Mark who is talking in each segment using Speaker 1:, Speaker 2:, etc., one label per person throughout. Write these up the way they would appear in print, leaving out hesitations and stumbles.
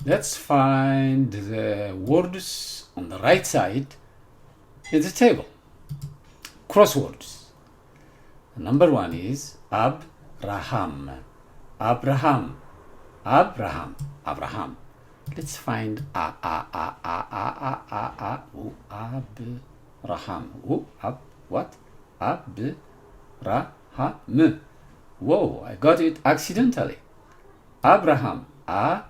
Speaker 1: Let's find the words on the right side in the table. Crosswords. Number 1 is Abraham. Abraham. Abraham. Abraham. Let's find Abraham. What? Abraham. Whoa, I got it accidentally. Abraham. Abraham.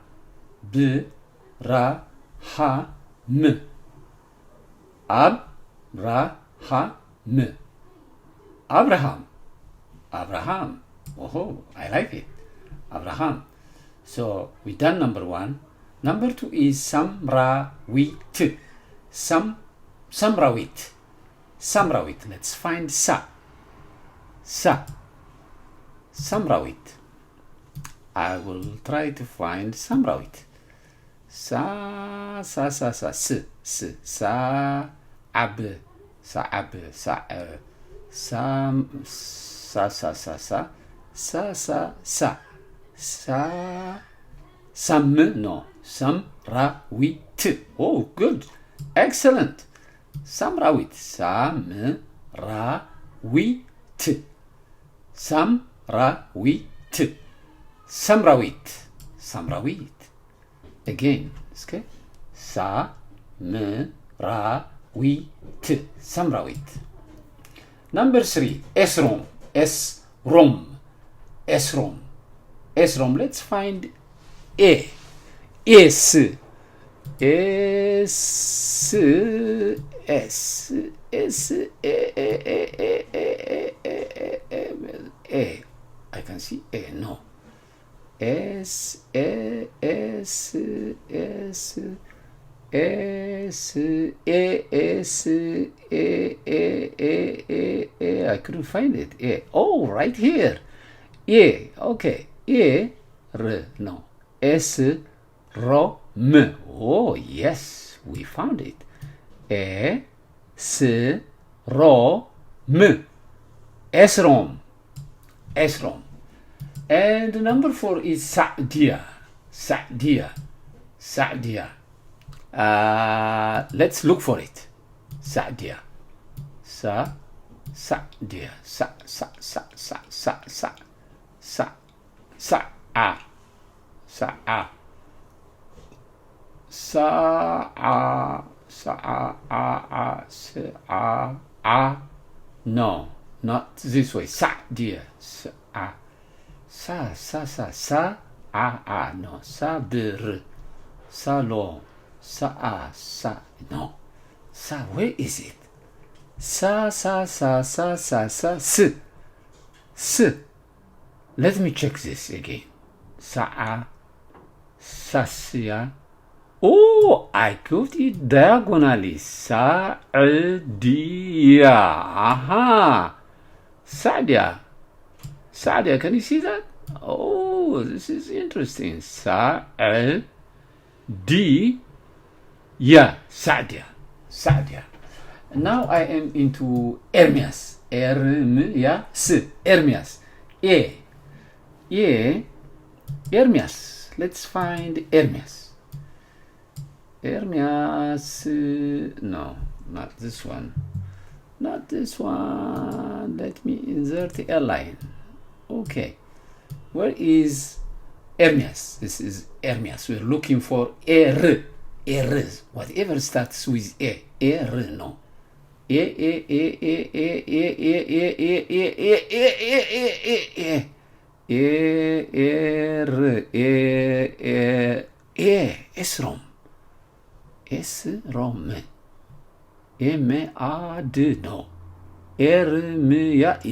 Speaker 1: Abraham. Abraham. Abraham. Oh, I like it. Abraham. So we done number 1. Number 2 is Samrawit. Samrawit. Samrawit. Let's find Sa. Samrawit. I will try to find Samrawit. Sa. Samrawit. Oh, good. Excellent. Samrawit. Samrawit. Again. Okay. Samrawit. Number 3. Esrom. Let's find A. I can see A. No. I couldn't find it. A. Oh, right here. A. Okay. No. Rom. Oh, yes, we found it. Esrom. And number 4 is Sa'dia. Let's look for it. Sa'dia. No, not this way. Sa'dia. No. Sabr. Salom. No. Where is it? Let me check this again. Sasya. Oh, I got it diagonally. Sa'dia. Aha. Sa'dia, can you see that? Oh, this is interesting. Sa'dia. Sa'dia. Now I am into Ermias. Ermias. Ermias. Let's find Ermias. No, not this one. Let me insert the airline. Okay, where is Ermias? This is Ermias. We're looking for whatever starts with no. Esrom. No.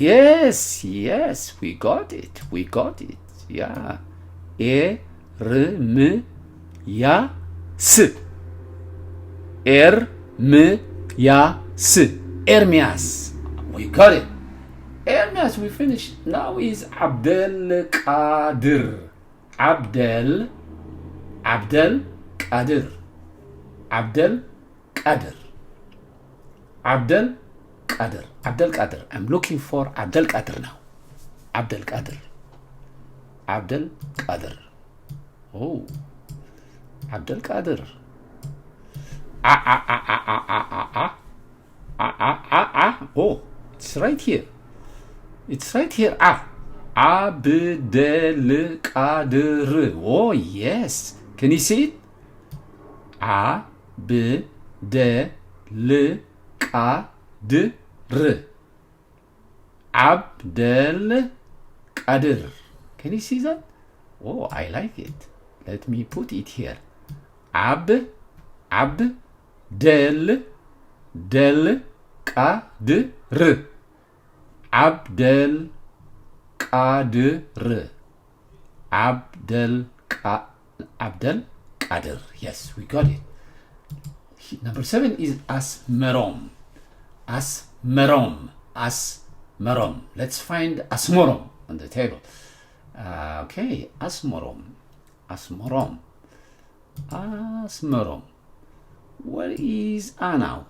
Speaker 1: Yes, we got it. Yeah. Ermias. We got it. Ermias, we finished. Now is Abdel Qadir. Abdel Qadir. I'm looking for Abdel Qadir now. Abdel Qadir. Oh, Abdelkader. Oh, it's right here. It's right here. Abdelkader. Oh, yes. Can you see it? Abdelkader. Abdelkader. Can you see that? Oh, I like it. Let me put it here. Abdelkader. Abdelkader. Abdelkader. Yes, we got it. Number 7 is Asmerom. Asmerom. Let's find Asmerom on the table. Okay, Asmerom. Where is A now?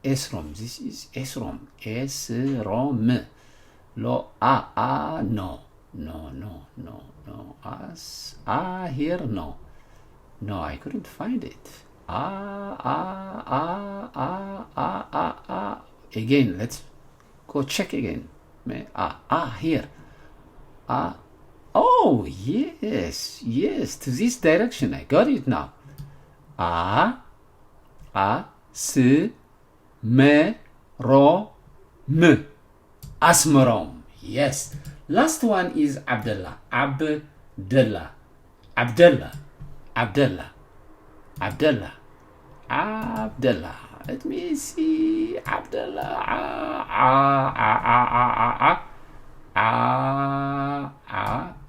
Speaker 1: Esrom. This is Esrom. No. Here, no. No, I couldn't find it. Again, let's go check again. Here. Oh, yes, to this direction. I got it now. Asmerom. Yes. Last one is Abdullah. Abdullah. Let me see. Abdullah.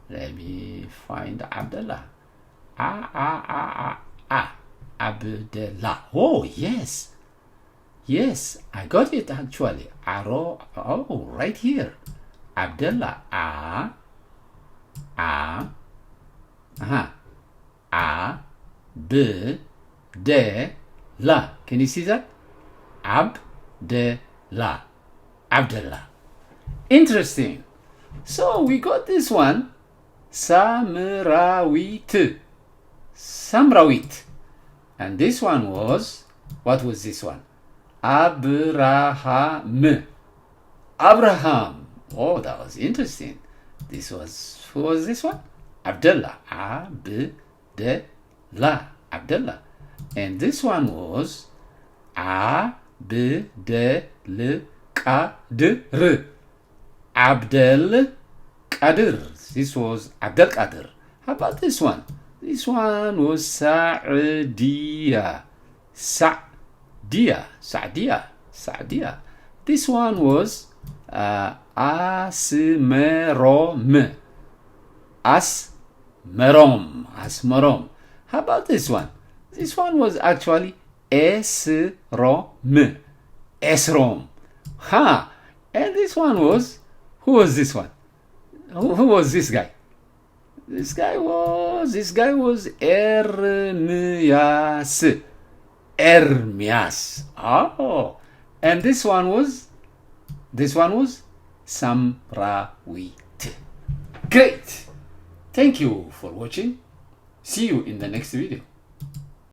Speaker 1: Let me find Abdullah. Abdullah. Oh, yes. I got it actually. Oh, right here. Abdullah. Abdullah. Can you see that? Abdullah. Interesting. So we got this one. Samrawit. And this one was, what was this one? Abraham. Oh, that was interesting. Who was this one? Abdullah. Abdullah. And this one was Abdelkader. This was Abdelkader. How about this one? This one was Sa'diya. This one was Asmerom. How about this one? This one was actually Esrom. And this one was, who was this one? Who was this guy? This guy was Ermias. Oh, and this one was Samrawit. Great. Thank you for watching. See you in the next video.